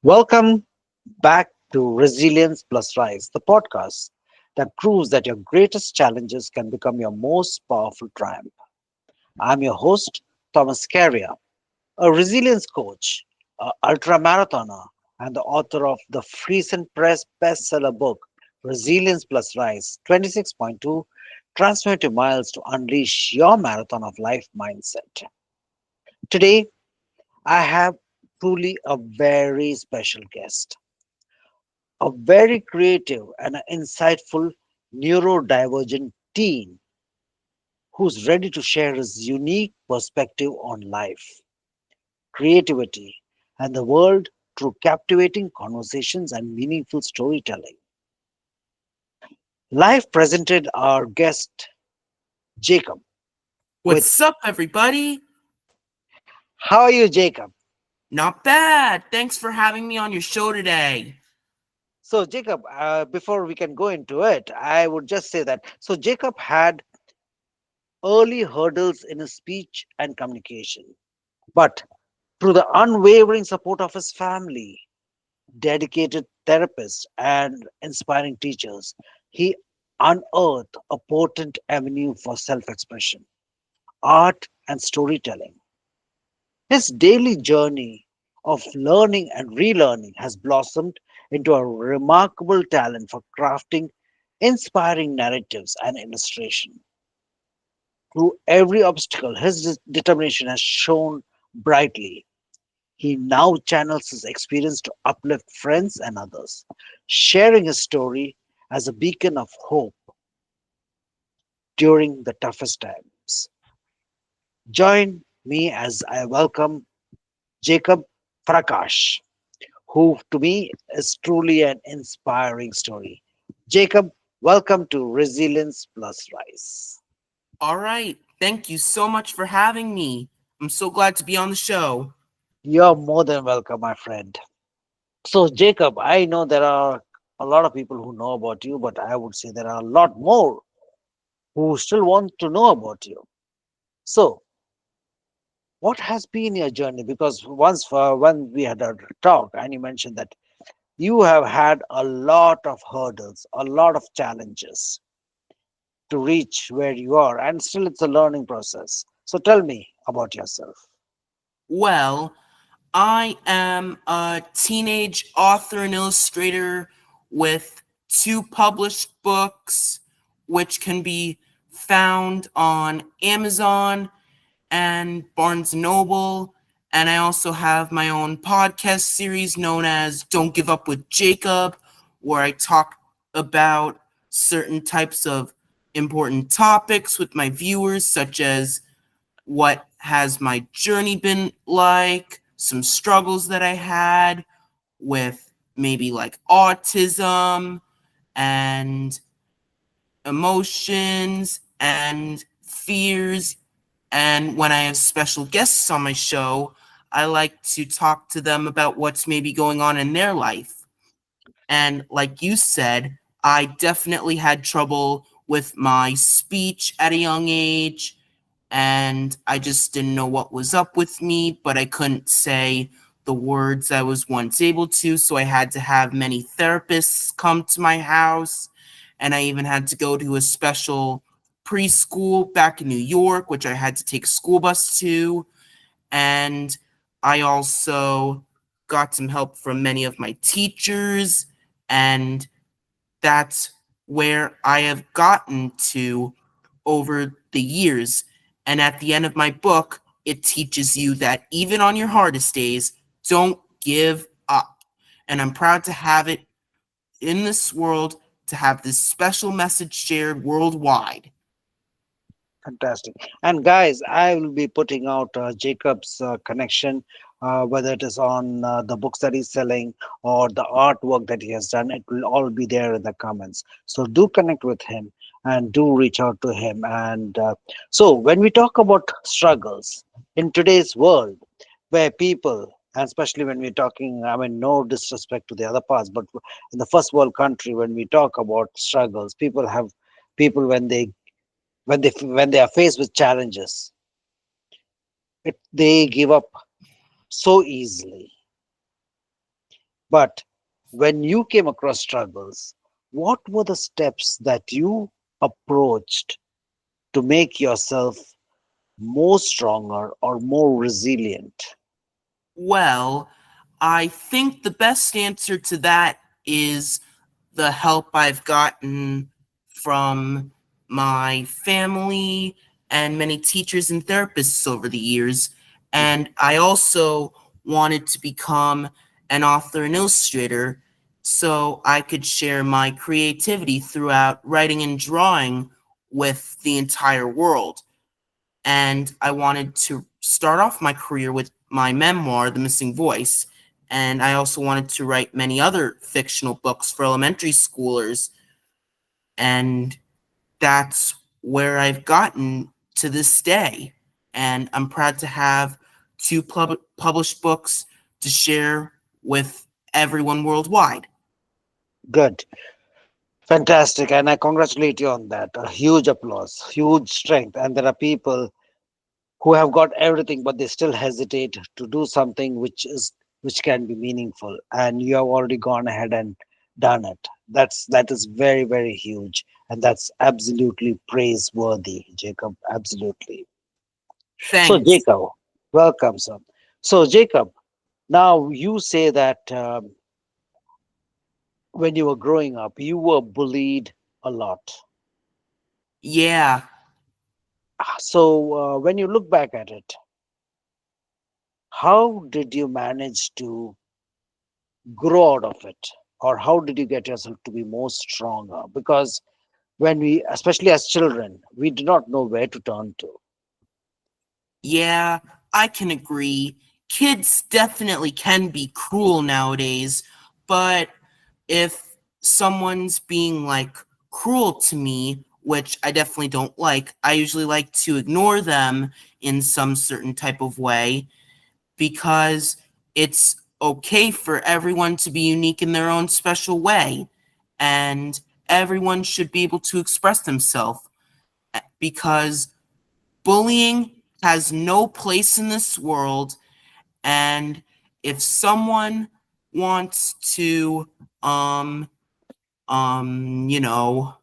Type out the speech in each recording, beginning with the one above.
Welcome back to Resilience plus Rise, the podcast that proves that your greatest challenges can become your most powerful triumph. I'm your host, Thomas Scaria, a resilience coach, a ultra marathoner, and the author of the recent press bestseller book, Resilience plus Rise 26.2 Transformative Miles to Unleash Your Marathon of Life Mindset. Today, I have truly a very special guest, a very creative and insightful neurodivergent teen who's ready to share his unique perspective on life, creativity, and the world through captivating conversations and meaningful storytelling. Life presented our guest, Jacob, with What's up, everybody? How are you, Jacob? Not bad. Thanks for having me on your show today. So, Jacob, before we can go into it, I would just say that Jacob had early hurdles in his speech and communication. But through the unwavering support of his family, dedicated therapists, and inspiring teachers, he unearthed a potent avenue for self expression, art, and storytelling. His daily journey of learning and relearning has blossomed into a remarkable talent for crafting inspiring narratives and illustration. Through every obstacle, his determination has shone brightly. He now channels his experience to uplift friends and others, sharing his story as a beacon of hope during the toughest times. Join me as I welcome Jacob Farkash, who to me is truly an inspiring story. Jacob, welcome to Resilience Plus Rise. All right. Thank you so much for having me. I'm so glad to be on the show. You're more than welcome, my friend. So, Jacob, I know there are a lot of people who know about you, but I would say there are a lot more who still want to know about you. So, what has been your journey? Because once when we had a talk, and you mentioned that you have had a lot of hurdles, a lot of challenges to reach where you are, and still it's a learning process. So, tell me about yourself. Well, I am a teenage author and illustrator with two published books, which can be found on Amazon and Barnes Noble. And I also have my own podcast series known as Don't Give Up with Jacob, where I talk about certain types of important topics with my viewers, such as what has my journey been like, some struggles that I had with maybe like autism and emotions and fears. And when I have special guests on my show, I like to talk to them about what's maybe going on in their life. And like you said, I definitely had trouble with my speech at a young age, and I just didn't know what was up with me, but I couldn't say the words I was once able to, so I had to have many therapists come to my house, and I even had to go to a special preschool back in New York, which I had to take a school bus to, and I also got some help from many of my teachers, and that's where I have gotten to over the years. And at the end of my book, it teaches you that even on your hardest days, don't give up. And I'm proud to have it in this world, to have this special message shared worldwide. Fantastic. And guys, I will be putting out Jacob's connection, whether it is on the books that he's selling or the artwork that he has done. It will all be there in the comments. So do connect with him and do reach out to him. And so when we talk about struggles in today's world, where people, and especially when we're talking, I mean, no disrespect to the other parts, but in the first world country, when we talk about struggles, people when they are faced with challenges, they give up so easily. But when you came across struggles, what were the steps that you approached to make yourself more stronger or more resilient? Well, I think the best answer to that is the help I've gotten from my family and many teachers and therapists over the years. Mhm. And I also wanted to become an author and illustrator so I could share my creativity throughout writing and drawing with the entire world. And I wanted to start off my career with my memoir, The Missing Voice. And I also wanted to write many other fictional books for elementary schoolers. And that's where I've gotten to this day. And I'm proud to have two published books to share with everyone worldwide. Good. Fantastic. And I congratulate you on that. A huge applause, huge strength. And there are people who have got everything, but they still hesitate to do something which can be meaningful. And you have already gone ahead and done it. That is very, very huge. And that's absolutely praiseworthy, Jacob. Absolutely. So Thanks. Jacob, welcome, sir. So Jacob, now you say that when you were growing up, you were bullied a lot. Yeah, So when you look back at it, how did you manage to grow out of it? Or how did you get yourself to be more stronger? Because when we, especially as children, we do not know where to turn to. yeah, I can agree. Kids definitely can be cruel nowadays, but if someone's being like cruel to me, which I definitely don't like, I usually like to ignore them in some certain type of way because it's okay for everyone to be unique in their own special way and everyone should be able to express themselves because bullying has no place in this world. And if someone wants to um you know,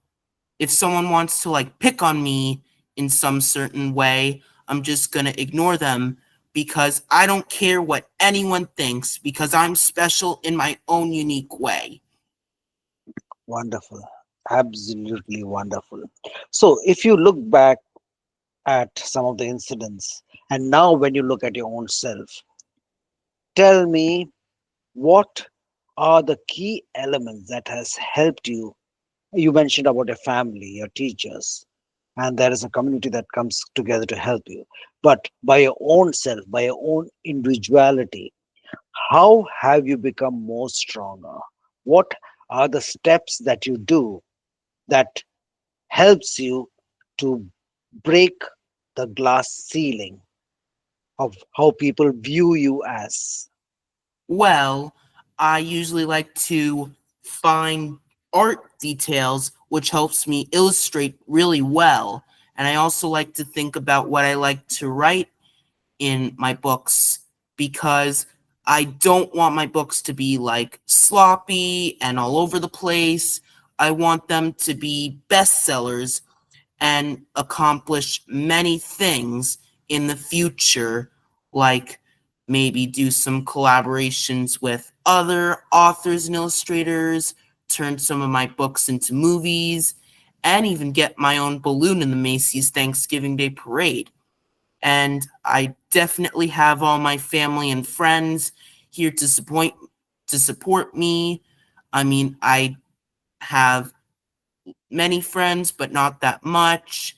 if someone wants to like pick on me in some certain way, I'm just going to ignore them because I don't care what anyone thinks because I'm special in my own unique way. Wonderful. Absolutely wonderful. So if you look back at some of the incidents, and now when you look at your own self, tell me what are the key elements that has helped you. You mentioned about your family, your teachers, and there is a community that comes together to help you. But by your own self, by your own individuality, how have you become more stronger? What are the steps that you do that helps you to break the glass ceiling of how people view you as? Well, I usually like to find art details, which helps me illustrate really well. And I also like to think about what I like to write in my books because I don't want my books to be like sloppy and all over the place. I want them to be bestsellers and accomplish many things in the future, like maybe do some collaborations with other authors and illustrators, turn some of my books into movies, and even get my own balloon in the Macy's Thanksgiving Day Parade. And I definitely have all my family and friends here to support me. I mean, I have many friends, but not that much.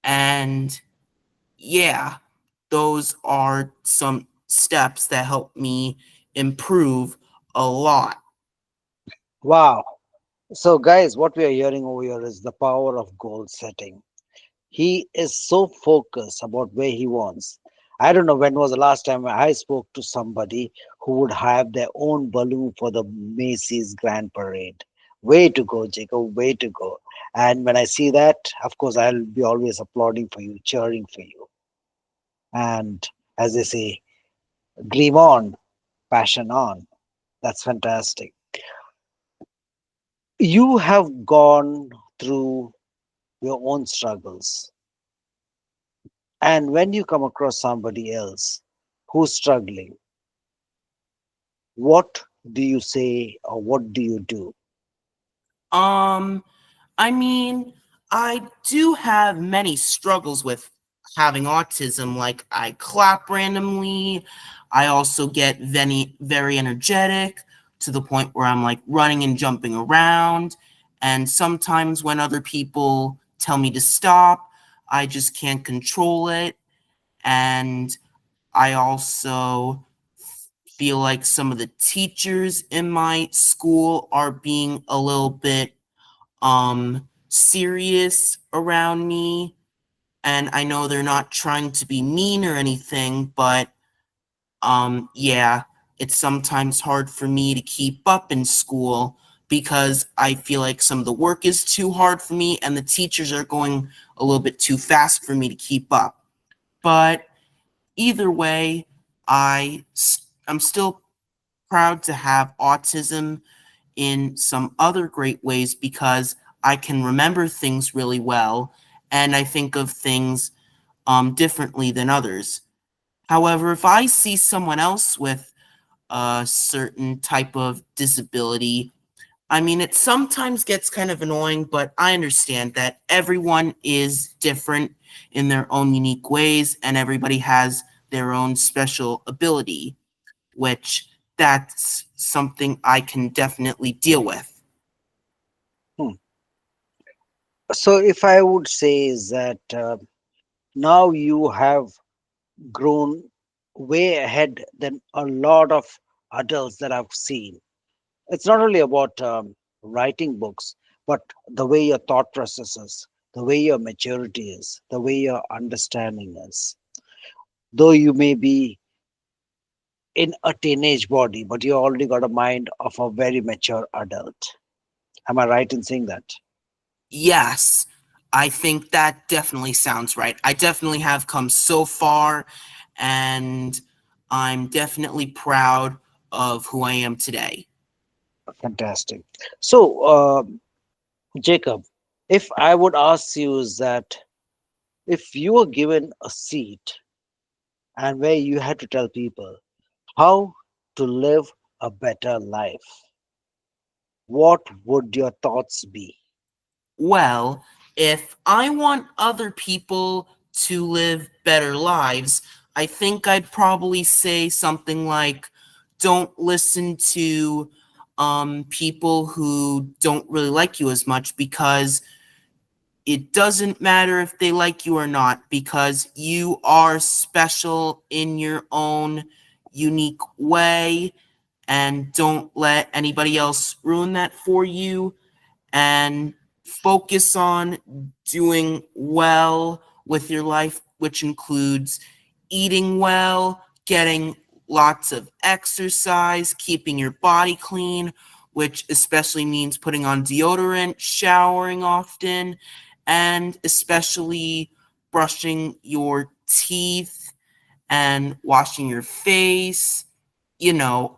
And yeah, those are some steps that help me improve a lot. Wow. So, guys, what we are hearing over here is the power of goal setting. He is so focused about where he wants. I don't know when was the last time I spoke to somebody who would have their own balloon for the Macy's Grand Parade. Way to go, Jacob. Way to go. And when I see that, of course, I'll be always applauding for you, cheering for you. And as they say, dream on, passion on. That's fantastic. You have gone through your own struggles. And when you come across somebody else who's struggling, what do you say or what do you do? Um, I mean, I do have many struggles with having autism. Like, I clap randomly. I also get very energetic to the point where I'm like running and jumping around. And sometimes when other people tell me to stop, I just can't control it. And I also feel like some of the teachers in my school are being a little bit serious around me, and I know they're not trying to be mean or anything, but yeah, it's sometimes hard for me to keep up in school because I feel like some of the work is too hard for me and the teachers are going a little bit too fast for me to keep up. But either way, I'm still proud to have autism in some other great ways because I can remember things really well and I think of things differently than others. However, if I see someone else with a certain type of disability, I mean, it sometimes gets kind of annoying, but I understand that everyone is different in their own unique ways and everybody has their own special ability, which that's something I can definitely deal with. Hmm. So, if I would say is that now you have grown way ahead than a lot of adults that I've seen. It's not only about writing books, but the way your thought process is, the way your maturity is, the way your understanding is. Though you may be in a teenage body, but you already got a mind of a very mature adult. Am I right in saying that? Yes, I think that definitely sounds right. I definitely have come so far, and I'm definitely proud of who I am today. Fantastic. So, Jacob, if I would ask you is that if you were given a seat and where you had to tell people how to live a better life, what would your thoughts be? Well, if I want other people to live better lives, I think I'd probably say something like, don't listen to people who don't really like you as much because it doesn't matter if they like you or not because you are special in your own unique way, and don't let anybody else ruin that for you, and focus on doing well with your life, which includes eating well, getting lots of exercise, keeping your body clean, which especially means putting on deodorant, showering often, and especially brushing your teeth and washing your face,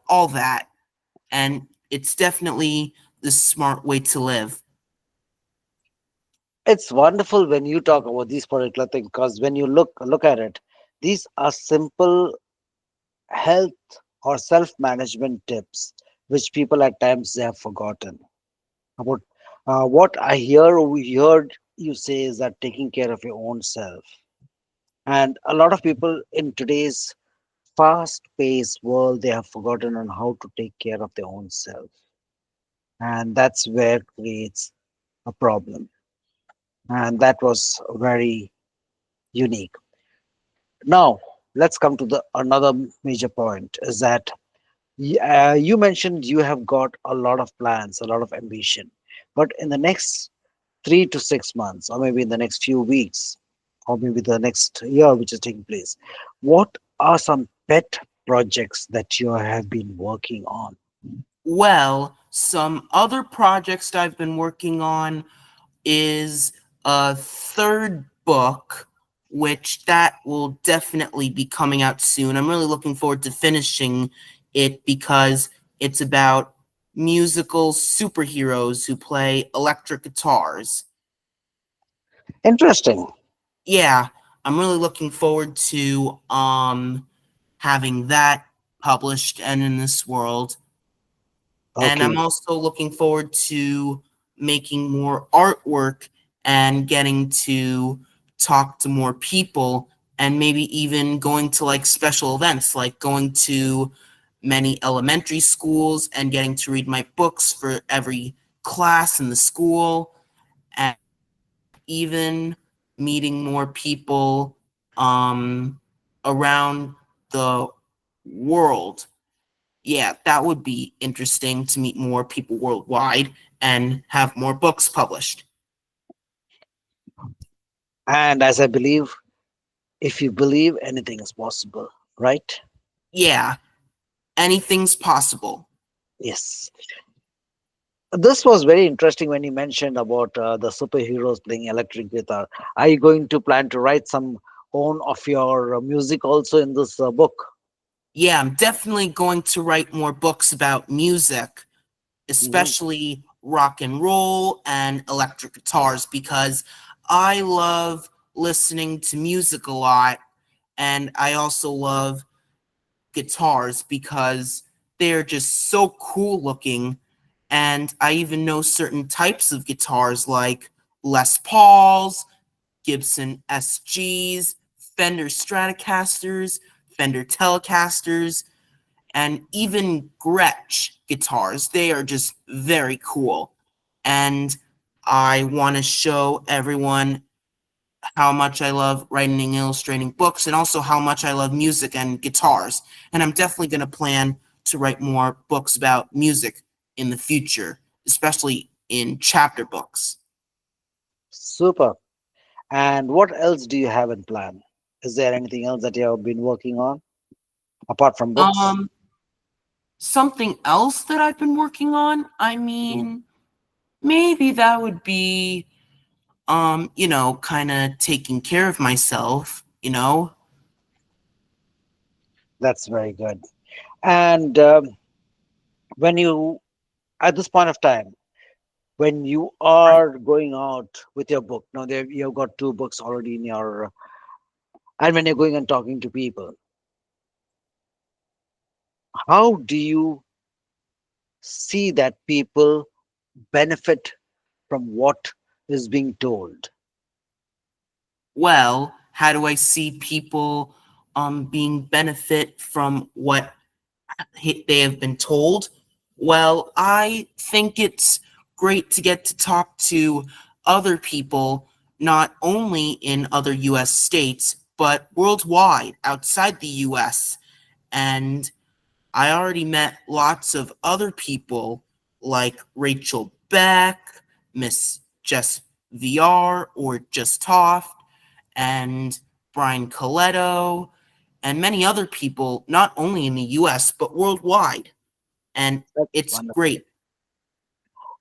all that. And it's definitely the smart way to live. It's wonderful when you talk about these particular things because when you look at it, these are simple health or self-management tips which people at times they have forgotten about. What I heard you say is that taking care of your own self, and a lot of people in today's fast-paced world they have forgotten on how to take care of their own self, and that's where it creates a problem. And that was very unique. Now let's come to the another major point is that you mentioned you have got a lot of plans, a lot of ambition, but in the next 3 to 6 months, or maybe in the next few weeks, or maybe the next year which is taking place, what are some pet projects that you have been working on? Well, some other projects that I've been working on is a third book, which that will definitely be coming out soon. I'm really looking forward to finishing it because It's about musical superheroes who play electric guitars. Interesting. Yeah, I'm really looking forward to having that published and in this world. And I'm Okay. also looking forward to making more artwork and getting to talk to more people and maybe even going to like special events, like going to many elementary schools and getting to read my books for every class in the school, and even meeting more people um, around the world. Yeah, that would be interesting to meet more people worldwide and have more books published. And as I believe, if you believe, anything is possible, right? Yeah, anything's possible. Yes. This was very interesting when you mentioned about the superheroes playing electric guitar. Are you going to plan to write some own of your music also in this book? Yeah, I'm definitely going to write more books about music, Hmm. especially rock and roll and electric guitars, because I love listening to music a lot. And I also love guitars because they're just so cool looking. And I even know certain types of guitars like Les Pauls, Gibson SGs, Fender Stratocasters, Fender Telecasters, and even Gretsch guitars. They are just very cool. And I want to show everyone how much I love writing and illustrating books, and also how much I love music and guitars. And I'm definitely going to plan to write more books about music in the future, especially in chapter books. Super. And what else do you have in plan? Is there anything else that you have been working on apart from books? Um, Something else that I've been working on, I Mm. mean, maybe that would be, kind of taking care of myself. That's very good. And when you, at this point of time, when you Right. are going out with your book, now there you've got two books already in your, and when you're going and talking to people, how do you see that people benefit from what is being told? Well, how do I see people being benefit from what they have been told? Well, I think it's great to get to talk to other people, not only in other US states, but worldwide outside the US. And I already met lots of other people like Rachel Beck, Miss Jess VR or Just Toft, and Brian Coletto, and many other people, not only in the US, but worldwide. And That's it's wonderful. great.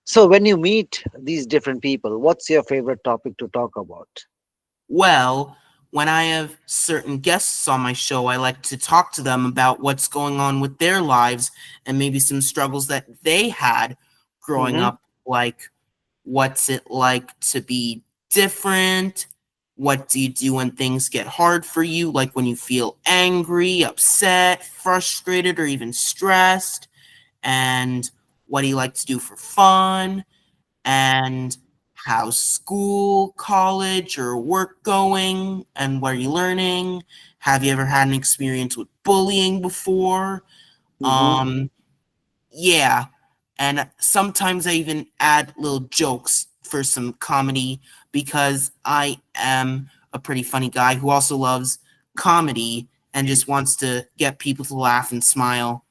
So when you meet these different people, what's your favorite topic to talk about? Well, when I have certain guests on my show, I like to talk to them about what's going on with their lives and maybe some struggles that they had growing Hmm. up, like what's it like to be different? What do you do when things get hard for you? Like when you feel angry, upset, frustrated, or even stressed? And what do you like to do for fun? And how's school, college, or work going? And what are you learning? Have you ever had an experience with bullying before? Hmm. Um, yeah, and sometimes I even add little jokes for some comedy because I am a pretty funny guy who also loves comedy and just wants to get people to laugh and smile.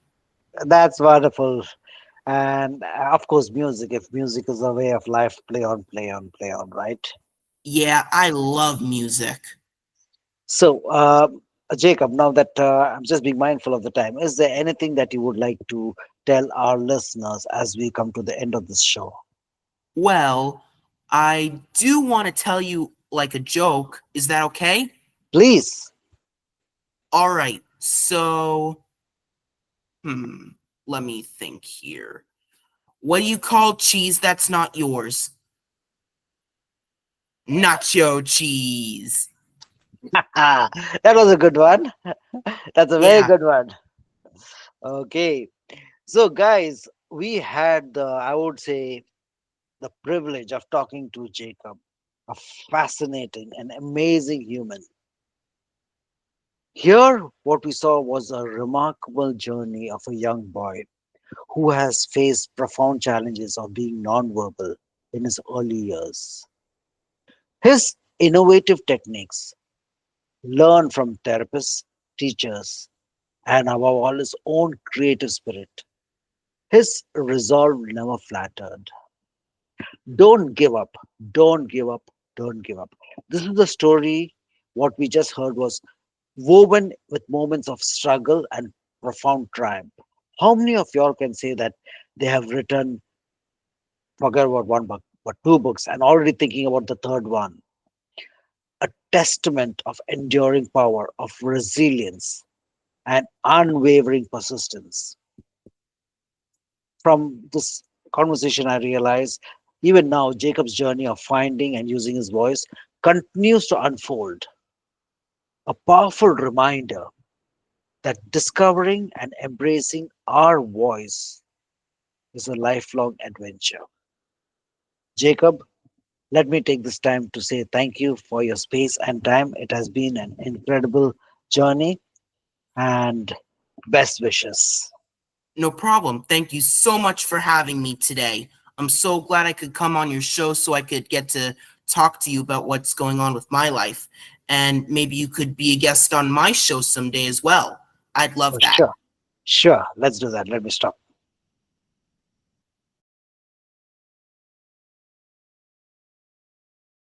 That's wonderful. And of course, music. If music is a way of life, play on, play on, play on, right? Yeah, I love music. So, Jacob, now that I'm just being mindful of the time, is there anything that you would like to tell our listeners as we come to the end of this show? Well, I do want to tell you like a joke. Is that okay? Please. All right. So, hmm. Let me think here. What do you call cheese that's not yours? Nacho cheese. Ah, that was a good one. That's a very Yeah, good one. Okay. So, guys, we had the, I would say, the privilege of talking to Jacob, a fascinating and amazing human. Here, what we saw was a remarkable journey of a young boy who has faced profound challenges of being nonverbal in his early years. His innovative techniques, learned from therapists, teachers, and above all, his own creative spirit. His resolve never flattered. Don't give up, don't give up, don't give up. This is the story. What we just heard was woven with moments of struggle and profound triumph. How many of y'all can say that they have written, forget about one book, but two books, and already thinking about the third one? A testament of enduring power, of resilience, and unwavering persistence. From this conversation, I realize even now, Jacob's journey of finding and using his voice continues to unfold. A powerful reminder that discovering and embracing our voice is a lifelong adventure. Jacob, let me take this time to say thank you for your space and time. It has been an incredible journey and best wishes. no problem. Thank you so much for having me today. I'm so glad I could come on your show so I could get to talk to you about what's going on with my life. And maybe you could be a guest on my show someday as well. I'd love Oh, that. sure, sure. Let's do that. Let me stop.